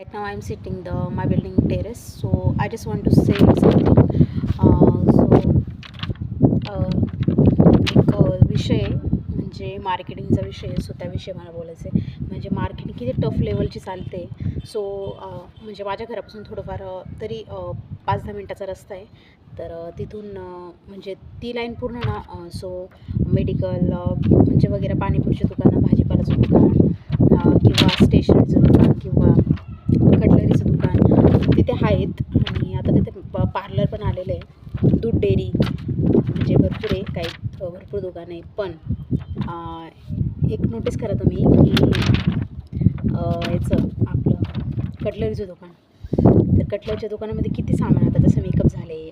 Right now I'm sitting the my building terrace, so I just want to say something. एक विषय आहे, म्हणजे मार्केटिंगचा विषय आहे. सो त्याविषयी मला बोलायचं आहे. म्हणजे मार्केटिंग किती टफ लेवलची चालते. सो म्हणजे माझ्या घरापासून थोडंफार तरी 5-10 मिनटाचा रस्ता आहे. तर तिथून म्हणजे ती लाईन पूर्ण ना, सो मेडिकल म्हणजे वगैरे पाणीपुरीची दुकानं, भाजीपाल्याचं दुकान, किंवा स्टेशनरीचं दुकान, किंवा कटलरीचं दुकान तिथे आहेत. आणि आता तिथे पार्लर पण आलेलं आहे, दूध डेअरी, म्हणजे भरपूर आहे, काही भरपूर दुकान आहे. पण एक नोटीस करा तुम्ही की याचं आपलं कटलरीचं दुकान, तर कटलरीच्या दुकानामध्ये किती सामान आता, जसं मेकअप झाले,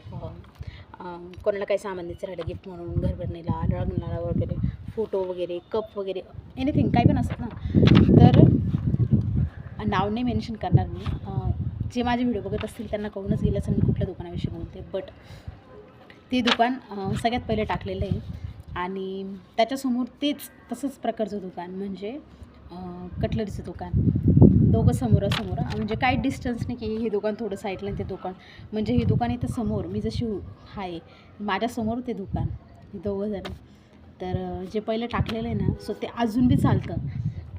कोणाला काही सामान द्यायचं राहिलं गिफ्ट म्हणून, घरभरणीला, लग्नाला वगैरे, फोटो वगैरे, कप वगैरे, एनिथिंग काही पण असतं ना. तर नाव नाही मेन्शन करणार मी. जे माझे व्हिडिओ बघत असतील त्यांना कळूनच गेलं असेल मी कुठल्या दुकानाविषयी बोलते. बट ते दुकान सगळ्यात पहिले टाकलेलं आहे. आणि त्याच्यासमोर तेच तसंच प्रकारचं दुकान, म्हणजे कटलरीचं दुकान, दोघं समोरासमोर, म्हणजे काही डिस्टन्स नाही की हे दुकान थोडं साईडला आणि ते दुकान, म्हणजे हे दुकान इथं समोर, मी जशी आहे माझ्यासमोर ते दुकान, हे दोघंजण. तर जे पहिलं टाकलेलं आहे ना, सो ते अजून बी चालतं.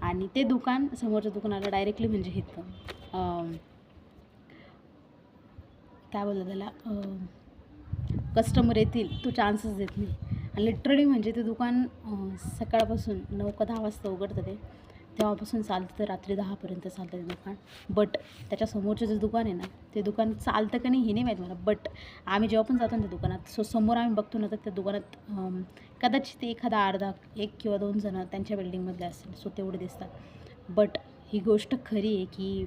आणि ते दुकान समोरच्या दुकानाला डायरेक्टली म्हणजे इथं काय बोलतात त्याला, कस्टमर येतील तो चान्सच देत नाही. आणि लिटरली म्हणजे ते दुकान सकाळपासून 9 का 10 वाजता उघडतं ते, तेव्हापासून चालतं तर रात्री 10पर्यंत चालतं ते दुकान. बट त्याच्यासमोरचं जे दुकान आहे ना, ते दुकान चालतं का नाही हे नाही माहीत मला. बट आम्ही जेव्हा पण जातो ना त्या दुकानात, सो समोर आम्ही बघतो ना, तर त्या दुकानात कदाचित एखादा अर्धा 1 किंवा 2 जणं त्यांच्या बिल्डिंगमधले असतील, सो तेवढे दिसतात. बट ही गोष्ट खरी आहे की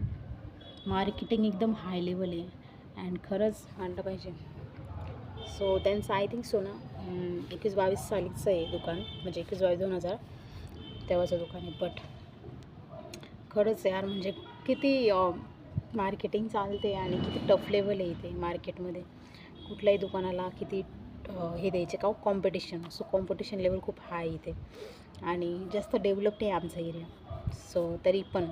मार्केटिंग एकदम हाय लेवल आहे, अँड खरंच मानलं पाहिजे. सो त्यांचं आय थिंक सो ना 21-22 सालीचं आहे दुकान, म्हणजे 21-22-2000 तेव्हाचं दुकान आहे. बट खरंच यार, म्हणजे किती मार्केटिंग चालते आणि किती टफ लेवल आहे इथे मार्केटमध्ये. कुठल्याही दुकानाला किती हे द्यायचे का कॉम्पिटिशन. सो कॉम्पिटिशन लेवल खूप हाय इथे, आणि जास्त डेव्हलप्ड आहे आमचा एरिया. सो तरी पण